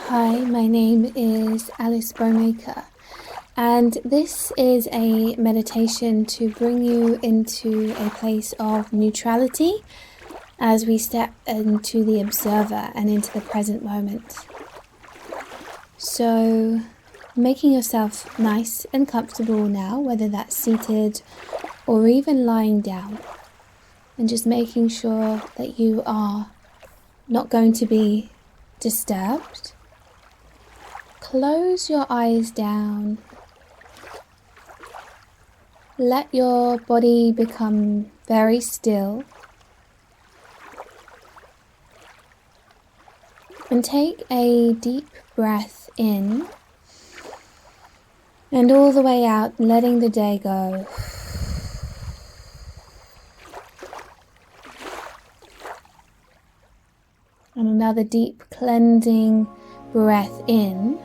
Hi, my name is Bowmaker, and this is a meditation to bring you into a place of neutrality as we step into the observer and into the present moment. So, making yourself nice and comfortable now, whether that's seated or even lying down, and just making sure that you are not going to be disturbed. Close your eyes down. Let your body become very still. And take a deep breath in and all the way out, letting the day go. And another deep cleansing breath in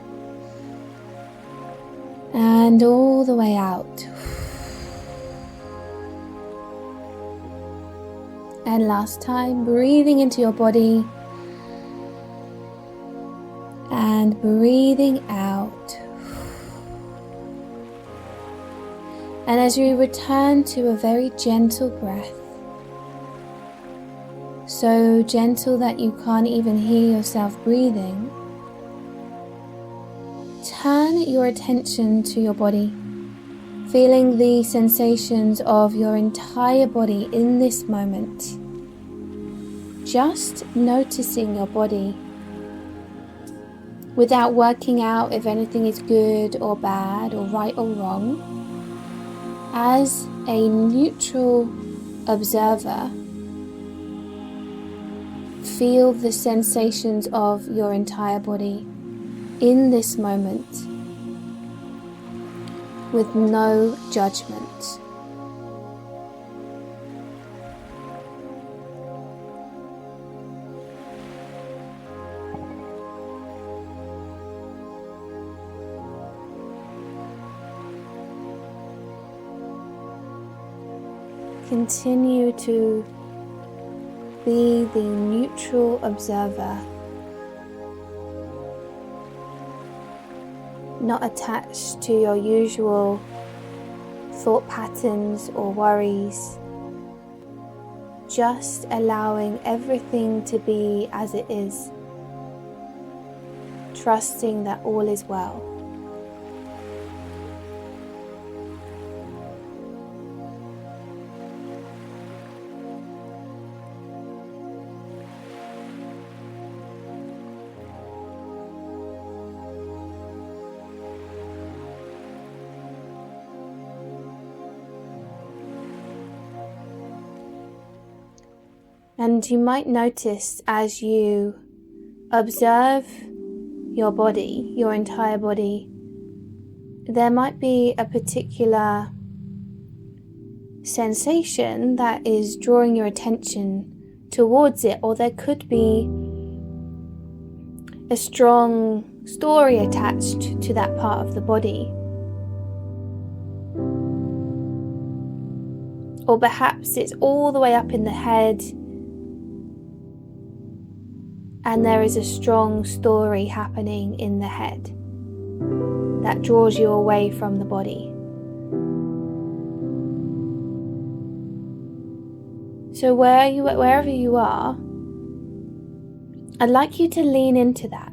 and all the way out. And last time, breathing into your body and breathing out. And as you return to a very gentle breath, so gentle that you can't even hear yourself breathing, turn your attention to your body, feeling the sensations of your entire body in this moment. Just noticing your body without working out if anything is good or bad or right or wrong. As a neutral observer, feel the sensations of your entire body in this moment with no judgment. Continue to be the neutral observer, not attached to your usual thought patterns or worries, just allowing everything to be as it is, trusting that all is well. And you might notice as you observe your body, your entire body, there might be a particular sensation that is drawing your attention towards it, or there could be a strong story attached to that part of the body. Or perhaps it's all the way up in the head, and there is a strong story happening in the head that draws you away from the body. So wherever you are, I'd like you to lean into that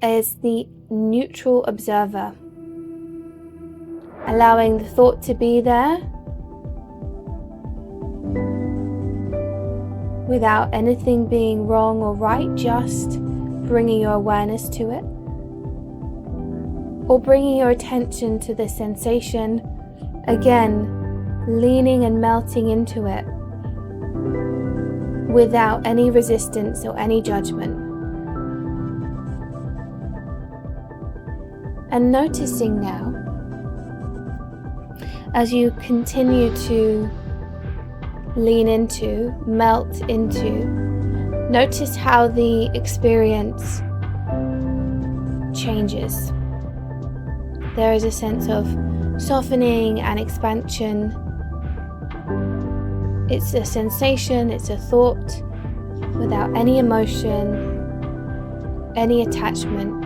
as the neutral observer, allowing the thought to be there without anything being wrong or right, just bringing your awareness to it, or bringing your attention to the sensation, again leaning and melting into it without any resistance or any judgment. And noticing now, as you continue to lean into, melt into, notice how the experience changes. There is a sense of softening and expansion. It's a sensation, it's a thought without any emotion. any attachment.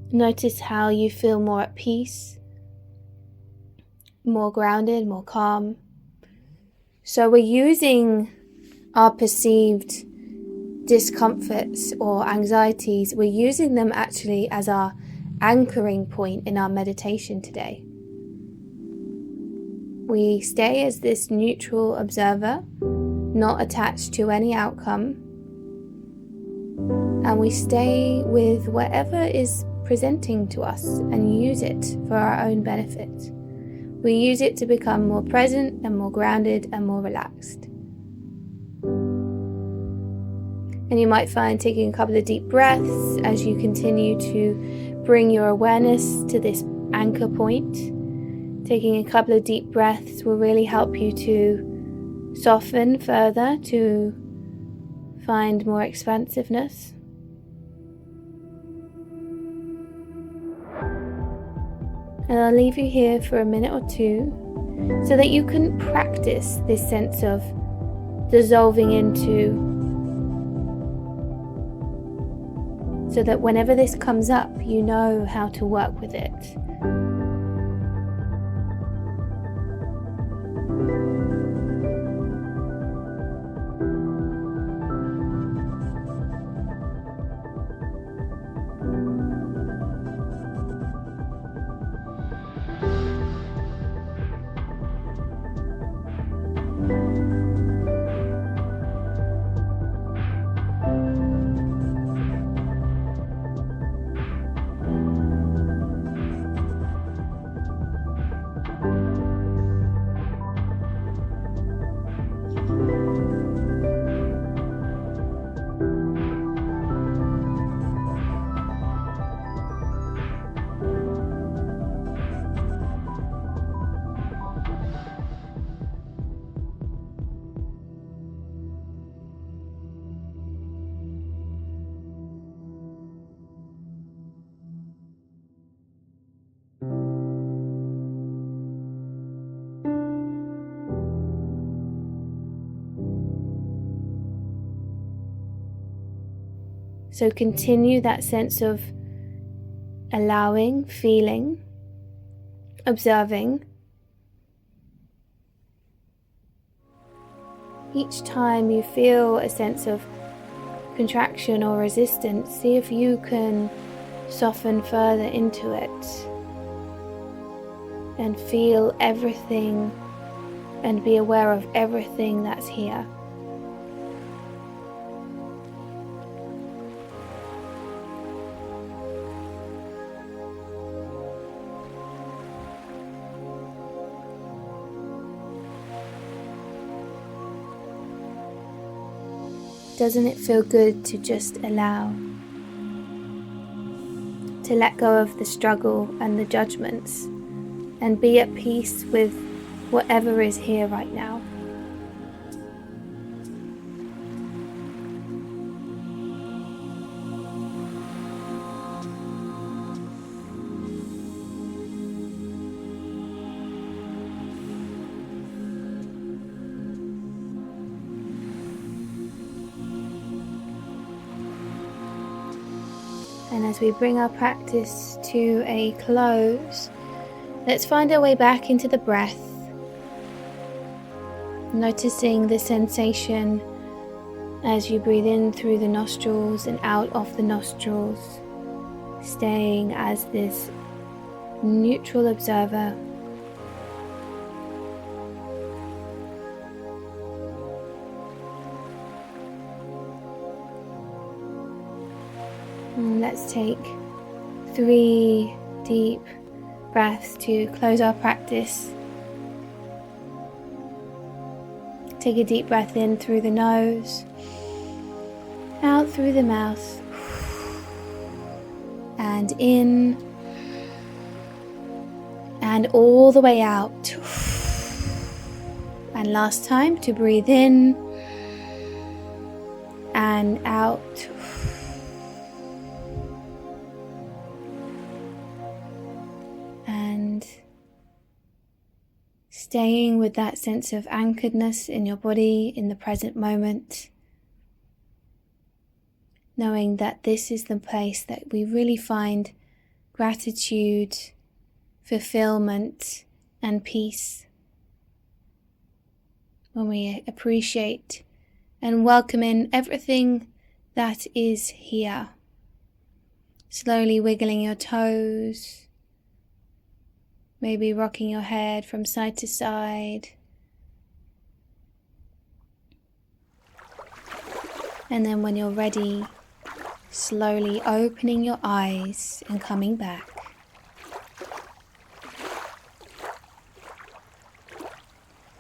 Notice how you feel more at peace, more grounded, more calm. So we're using our perceived discomforts or anxieties, we're using them actually as our anchoring point in our meditation today. We stay as this neutral observer, not attached to any outcome, and we stay with whatever is presenting to us and use it for our own benefit. We use it to become more present and more grounded and more relaxed. And you might find taking a couple of deep breaths as you continue to bring your awareness to this anchor point. Taking a couple of deep breaths will really help you to soften further, to find more expansiveness. And I'll leave you here for a minute or two so that you can practice this sense of dissolving into, so that whenever this comes up, you know how to work with it. So continue that sense of allowing, feeling, observing. Each time you feel a sense of contraction or resistance, see if you can soften further into it and feel everything and be aware of everything that's here. Doesn't it feel good to just allow? To let go of the struggle and the judgments and be at peace with whatever is here right now. And as we bring our practice to a close, let's find our way back into the breath, noticing the sensation as you breathe in through the nostrils and out of the nostrils, staying as this neutral observer. And let's take 3 deep breaths to close our practice. Take a deep breath in through the nose Out through the mouth and in and all the way out. And last time, to breathe in and out. And staying with that sense of anchoredness in your body in the present moment, knowing that this is the place that we really find gratitude, fulfillment, and peace. When we appreciate and welcome in everything that is here. Slowly wiggling your toes, maybe rocking your head from side to side. And then when you're ready, slowly opening your eyes and coming back.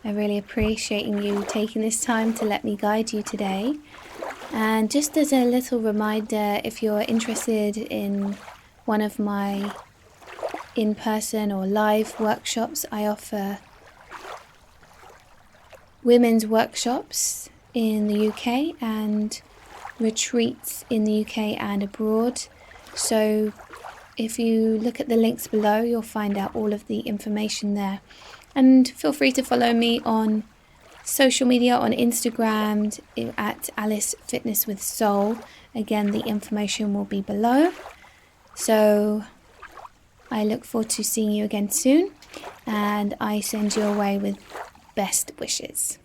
I really appreciate you taking this time to let me guide you today. And just as a little reminder, if you're interested in one of my in-person or live workshops, I offer women's workshops in the UK and retreats in the UK and abroad. So if you look at the links below, you'll find out all of the information there. And feel free to follow me on social media, on Instagram at Alice Fitness with Soul. Again, the information will be below. So I look forward to seeing you again soon, and I send you away with best wishes.